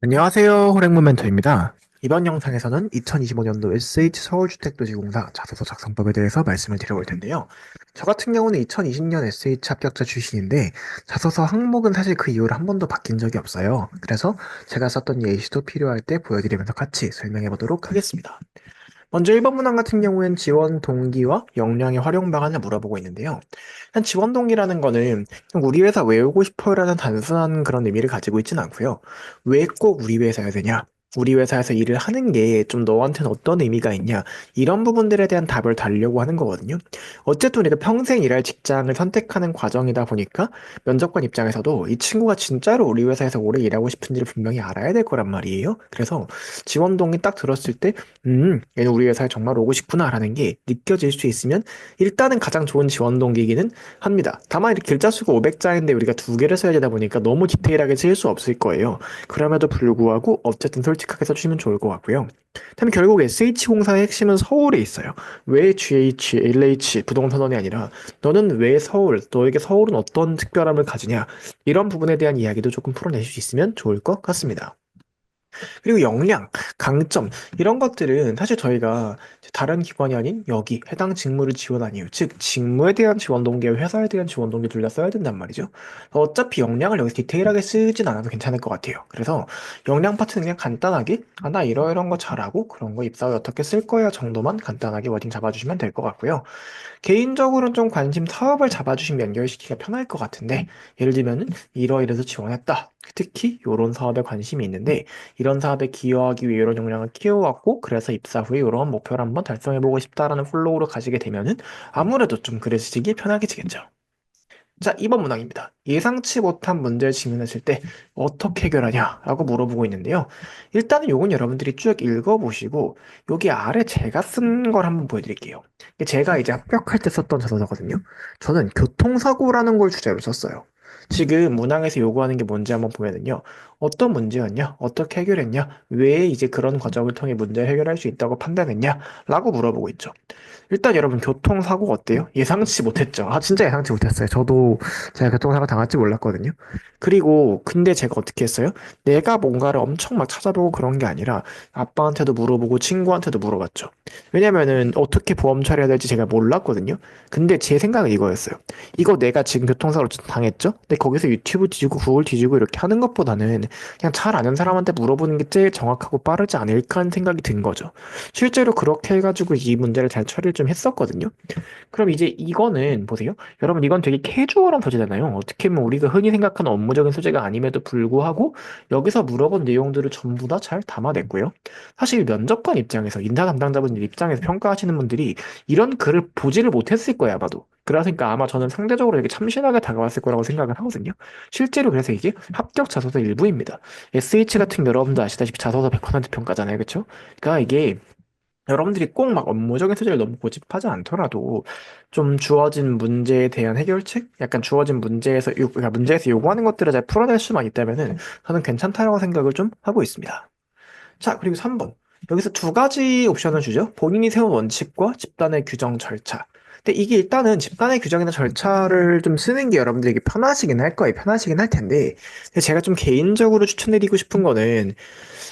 안녕하세요. 호랭모멘토입니다. 이번 영상에서는 2025년도 SH 서울주택도시공사 자소서 작성법에 대해서 말씀을 드려볼 텐데요. 저 같은 경우는 2020년 SH 합격자 출신인데 자소서 항목은 사실 그 이후로 한 번도 바뀐 적이 없어요. 그래서 제가 썼던 예시도 필요할 때 보여드리면서 같이 설명해 보도록 하겠습니다. 먼저 1번 문항 같은 경우엔 지원 동기와 역량의 활용 방안을 물어보고 있는데요. 한 지원 동기라는 거는 그냥 우리 회사 왜 오고 싶어요라는 단순한 그런 의미를 가지고 있진 않고요. 왜 꼭 우리 회사여야 되냐? 우리 회사에서 일을 하는 게 좀 너한테는 어떤 의미가 있냐? 이런 부분들에 대한 답을 달려고 하는 거거든요. 어쨌든 우리가 평생 일할 직장을 선택하는 과정이다 보니까 면접관 입장에서도 이 친구가 진짜로 우리 회사에서 오래 일하고 싶은지를 분명히 알아야 될 거란 말이에요. 그래서 지원 동기 딱 들었을 때 얘는 우리 회사에 정말 오고 싶구나라는 게 느껴질 수 있으면 일단은 가장 좋은 지원 동기이기는 합니다. 다만 이렇게 글자 수가 500자인데 우리가 두 개를 써야 되다 보니까 너무 디테일하게 쓸 수 없을 거예요. 그럼에도 불구하고 어쨌든 솔직하게 써주시면 좋을 것 같고요. 다음에 결국 SH공사의 핵심은 서울에 있어요. 왜 GH, LH 부동산원이 아니라 너는 왜 서울, 너에게 서울은 어떤 특별함을 가지냐 이런 부분에 대한 이야기도 조금 풀어내실 수 있으면 좋을 것 같습니다. 그리고 역량, 강점 이런 것들은 사실 저희가 다른 기관이 아닌 여기 해당 직무를 지원한 이유, 즉 직무에 대한 지원 동기와 회사에 대한 지원 동기 둘 다 써야 된단 말이죠. 어차피 역량을 여기서 디테일하게 쓰진 않아도 괜찮을 것 같아요. 그래서 역량 파트는 그냥 간단하게 나 이러이런 거 잘하고 그런 거 입사에 어떻게 쓸 거야 정도만 간단하게 워딩 잡아주시면 될 것 같고요. 개인적으로는 좀 관심 사업을 잡아주시면 연결시키기가 편할 것 같은데, 예를 들면은 이러이래서 지원했다. 특히 이런 사업에 관심이 있는데, 이런 사업에 기여하기 위해 이런 역량을 키워왔고, 그래서 입사 후에 이런 목표를 한번 달성해보고 싶다라는 플로우로 가시게 되면은 아무래도 좀 글을 쓰기 편하게지겠죠. 자, 2번 문항입니다. 예상치 못한 문제를 직면했을 때 어떻게 해결하냐라고 물어보고 있는데요. 일단은 요건 여러분들이 쭉 읽어보시고 여기 아래 제가 쓴 걸 한번 보여드릴게요. 이게 제가 이제 합격할 때 썼던 자소서거든요. 저는 교통사고라는 걸 주제로 썼어요. 지금 문항에서 요구하는 게 뭔지 한번 보면은요. 어떤 문제였냐? 어떻게 해결했냐? 왜 이제 그런 과정을 통해 문제를 해결할 수 있다고 판단했냐? 라고 물어보고 있죠. 일단 여러분 교통사고 어때요? 예상치 못했죠. 진짜 예상치 못했어요. 저도 제가 교통사고 당할지 몰랐거든요. 그리고 근데 제가 어떻게 했어요? 내가 뭔가를 엄청 막 찾아보고 그런 게 아니라 아빠한테도 물어보고 친구한테도 물어봤죠. 왜냐면은 어떻게 보험 처리해야 될지 제가 몰랐거든요. 근데 제 생각은 이거였어요. 이거 내가 지금 교통사고를 당했죠? 근데 거기서 유튜브 뒤지고 구글 뒤지고 이렇게 하는 것보다는 그냥 잘 아는 사람한테 물어보는 게 제일 정확하고 빠르지 않을까 하는 생각이 든 거죠. 실제로 그렇게 해가지고 이 문제를 잘 처리를 좀 했었거든요. 그럼 이제 이거는 보세요. 여러분 이건 되게 캐주얼한 소재잖아요. 어떻게 보면 우리가 흔히 생각하는 업무적인 소재가 아님에도 불구하고 여기서 물어본 내용들을 전부 다 잘 담아냈고요. 사실 면접관 입장에서 인사 담당자분들 입장에서 평가하시는 분들이 이런 글을 보지를 못했을 거예요, 아마도. 그러니까 아마 저는 상대적으로 되게 참신하게 다가왔을 거라고 생각을 하거든요. 실제로 그래서 이게 합격 자소서 일부입니다. SH 같은 거 여러분도 아시다시피 자소서 100% 평가잖아요. 그렇죠? 그러니까 이게 여러분들이 꼭 막 업무적인 소재를 너무 고집하지 않더라도 좀 주어진 문제에 대한 해결책? 약간 주어진 그러니까 문제에서 요구하는 것들을 잘 풀어낼 수만 있다면은 저는 괜찮다라고 생각을 좀 하고 있습니다. 자, 그리고 3번. 여기서 두 가지 옵션을 주죠. 본인이 세운 원칙과 집단의 규정 절차. 근데 이게 일단은 집단의 규정이나 절차를 좀 쓰는 게 여러분들에게 편하시긴 할 거예요. 편하시긴 할 텐데. 근데 제가 좀 개인적으로 추천드리고 싶은 거는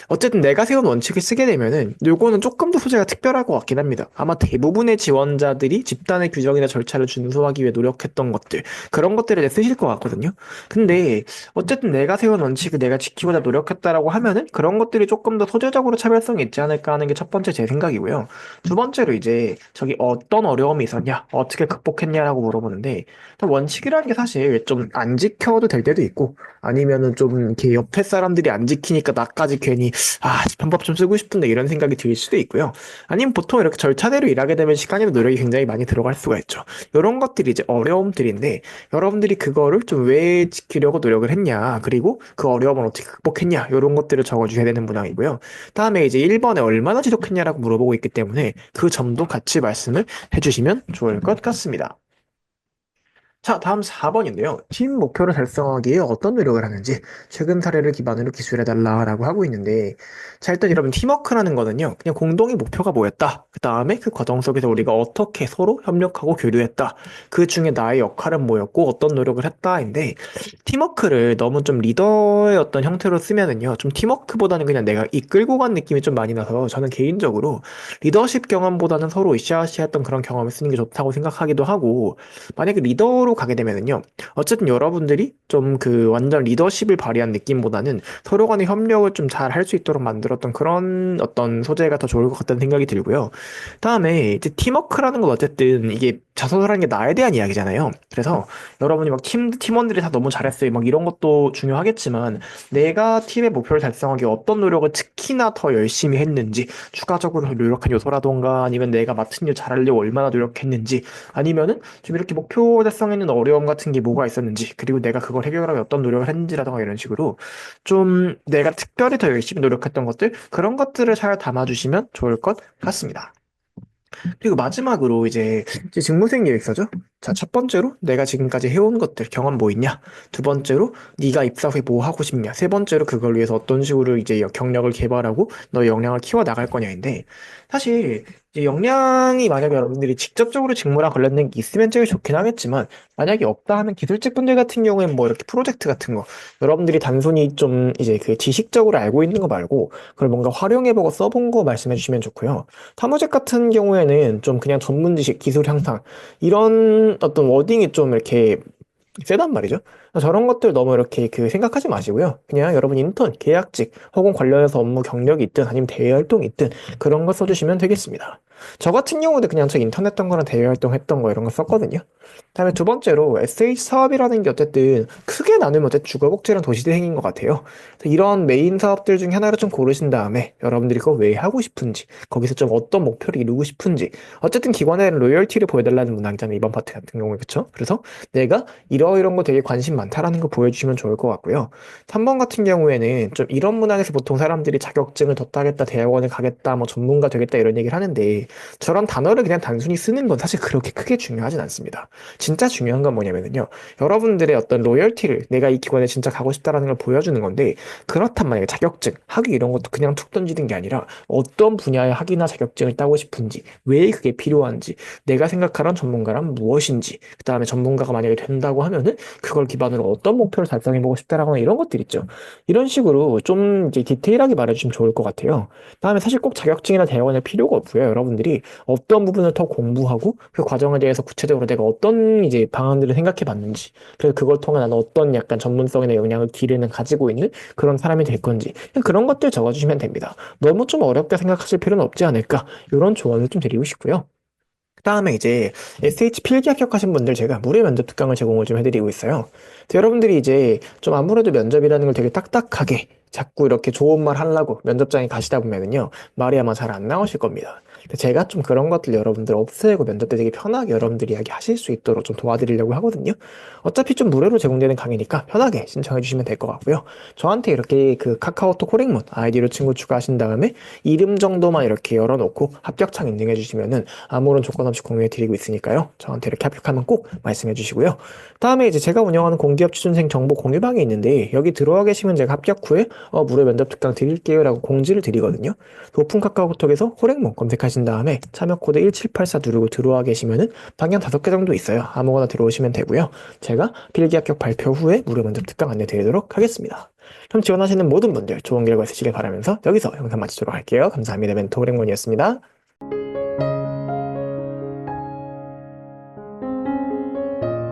어쨌든 내가 세운 원칙을 쓰게 되면은 요거는 조금 더 소재가 특별할 것 같긴 합니다. 아마 대부분의 지원자들이 집단의 규정이나 절차를 준수하기 위해 노력했던 것들 그런 것들에 대해 쓰실 것 같거든요. 근데 어쨌든 내가 세운 원칙을 내가 지키고자 노력했다라고 하면은 그런 것들이 조금 더 소재적으로 차별성이 있지 않을까 하는 게 첫 번째 제 생각이고요. 두 번째로 이제 저기 어떤 어려움이 있었냐, 어떻게 극복했냐라고 물어보는데 원칙이라는 게 사실 좀 안 지켜도 될 때도 있고 아니면은 좀 이렇게 옆에 사람들이 안 지키니까 나까지 괜히 편법 좀 쓰고 싶은데 이런 생각이 들 수도 있고요. 아니면 보통 이렇게 절차대로 일하게 되면 시간이나 노력이 굉장히 많이 들어갈 수가 있죠. 이런 것들이 이제 어려움들인데 여러분들이 그거를 좀 왜 지키려고 노력을 했냐, 그리고 그 어려움을 어떻게 극복했냐, 이런 것들을 적어주셔야 되는 문항이고요. 다음에 이제 1번에 얼마나 지속했냐라고 물어보고 있기 때문에 그 점도 같이 말씀을 해주시면 좋을 것 같습니다. 자, 다음 4번인데요. 팀 목표를 달성하기 위해 어떤 노력을 하는지 최근 사례를 기반으로 기술해달라라고 하고 있는데, 자, 일단 여러분, 팀워크라는 거는요, 그냥 공동의 목표가 뭐였다. 그 다음에 그 과정 속에서 우리가 어떻게 서로 협력하고 교류했다. 그 중에 나의 역할은 뭐였고, 어떤 노력을 했다인데, 팀워크를 너무 좀 리더의 어떤 형태로 쓰면은요, 좀 팀워크보다는 그냥 내가 이끌고 간 느낌이 좀 많이 나서, 저는 개인적으로 리더십 경험보다는 서로 으쌰으쌰 했던 그런 경험을 쓰는 게 좋다고 생각하기도 하고, 만약에 리더로 가게 되면은요, 어쨌든 여러분들이 좀 그 완전 리더십을 발휘한 느낌보다는 서로 간의 협력을 좀 잘 할 수 있도록 만들었던 그런 어떤 소재가 더 좋을 것 같다는 생각이 들고요. 다음에 이제 팀워크라는 건 어쨌든 이게 자소서라는 게 나에 대한 이야기잖아요. 그래서 여러분이 막 팀원들이 다 너무 잘했어요. 막 이런 것도 중요하겠지만 내가 팀의 목표를 달성하기 위해 어떤 노력을 특히나 더 열심히 했는지 추가적으로 노력한 요소라던가 아니면 내가 맡은 일 잘하려고 얼마나 노력했는지 아니면은 좀 이렇게 목표 달성에는 어려움 같은 게 뭐가 있었는지, 그리고 내가 그걸 해결하기 어떤 노력을 했는지라던가 이런 식으로 좀 내가 특별히 더 열심히 노력했던 것들, 그런 것들을 잘 담아주시면 좋을 것 같습니다. 그리고 마지막으로 이제 직무생 계획서죠. 자, 첫 번째로 내가 지금까지 해온 것들 경험 뭐 있냐? 두 번째로 네가 입사 후에 뭐 하고 싶냐? 세 번째로 그걸 위해서 어떤 식으로 이제 경력을 개발하고 너의 역량을 키워 나갈 거냐인데, 사실 이제 역량이 만약에 여러분들이 직접적으로 직무랑 관련된 게 있으면 제일 좋긴 하겠지만, 만약에 없다 하면 기술직 분들 같은 경우에는 뭐 이렇게 프로젝트 같은 거 여러분들이 단순히 좀 이제 그 지식적으로 알고 있는 거 말고 그걸 뭔가 활용해보고 써본 거 말씀해 주시면 좋고요. 사무직 같은 경우에는 좀 그냥 전문 지식, 기술 향상, 이런 어떤 워딩이 좀 이렇게 세단 말이죠. 저런 것들 너무 이렇게 그 생각하지 마시고요. 그냥 여러분 인턴, 계약직, 혹은 관련해서 업무 경력이 있든 아니면 대외 활동이 있든 그런 거 써주시면 되겠습니다. 저 같은 경우도 그냥 저 인턴 했던 거랑 대외 활동 했던 거 이런 거 썼거든요. 다음에 두 번째로 SH 사업이라는 게 어쨌든 크게 나누면 어쨌든 주거복지랑 도시대행인 것 같아요. 그래서 이런 메인 사업들 중에 하나를 좀 고르신 다음에 여러분들이 그거 왜 하고 싶은지, 거기서 좀 어떤 목표를 이루고 싶은지, 어쨌든 기관에 로열티를 보여달라는 문항이잖아요. 이번 파트 같은 경우에. 그쵸? 그래서 내가 이런 거 되게 관심 많다라는 거 보여주시면 좋을 것 같고요. 3번 같은 경우에는 좀 이런 문항에서 보통 사람들이 자격증을 더 따겠다, 대학원에 가겠다, 뭐 전문가 되겠다 이런 얘기를 하는데, 저런 단어를 그냥 단순히 쓰는 건 사실 그렇게 크게 중요하진 않습니다. 진짜 중요한 건 뭐냐면요. 여러분들의 어떤 로열티를 내가 이 기관에 진짜 가고 싶다라는 걸 보여주는 건데, 그렇단 말이에요. 자격증, 학위 이런 것도 그냥 툭 던지는 게 아니라 어떤 분야의 학위나 자격증을 따고 싶은지, 왜 그게 필요한지, 내가 생각하는 전문가란 무엇인지, 그 다음에 전문가가 만약에 된다고 하면은 그걸 기반으로 어떤 목표를 달성해보고 싶다라거나 이런 것들 있죠. 이런 식으로 좀 이제 디테일하게 말해주시면 좋을 것 같아요. 다음에 사실 꼭 자격증이나 대학원일 필요가 없고요. 여러분들이 어떤 부분을 더 공부하고 그 과정에 대해서 구체적으로 내가 어떤 이제 방안들을 생각해 봤는지, 그래서 그걸 통해 나는 어떤 약간 전문성이나 역량을 기르는 가지고 있는 그런 사람이 될 건지, 그냥 그런 것들 적어주시면 됩니다. 너무 좀 어렵게 생각하실 필요는 없지 않을까, 이런 조언을 좀 드리고 싶고요. 그다음에 이제 SH 필기 합격하신 분들 제가 무료 면접 특강을 제공을 좀 해드리고 있어요. 그래서 여러분들이 이제 좀 아무래도 면접이라는 걸 되게 딱딱하게 자꾸 이렇게 좋은 말 하려고 면접장에 가시다 보면은요, 말이 아마 잘 안 나오실 겁니다. 근데 제가 좀 그런 것들 여러분들 없애고 면접 때 되게 편하게 여러분들이 이야기하실 수 있도록 좀 도와드리려고 하거든요. 어차피 좀 무료로 제공되는 강의니까 편하게 신청해 주시면 될 것 같고요. 저한테 이렇게 그 카카오톡 호랭문 아이디로 친구 추가하신 다음에 이름 정도만 이렇게 열어놓고 합격창 인증해 주시면은 아무런 조건 없이 공유해 드리고 있으니까요. 저한테 이렇게 합격하면 꼭 말씀해 주시고요. 다음에 이제 제가 운영하는 공기업 취준생 정보 공유방이 있는데, 여기 들어와 계시면 제가 합격 후에 무료 면접 특강 드릴게요라고 공지를 드리거든요. 오픈 카카오톡에서 호랭몬 검색하신 다음에 참여 코드 1784 누르고 들어와 계시면은 방향 5개 정도 있어요. 아무거나 들어오시면 되고요. 제가 필기 합격 발표 후에 무료 면접 특강 안내 드리도록 하겠습니다. 그럼 지원하시는 모든 분들 좋은 결과 있으시길 바라면서 여기서 영상 마치도록 할게요. 감사합니다. 멘토 호랭몬이었습니다.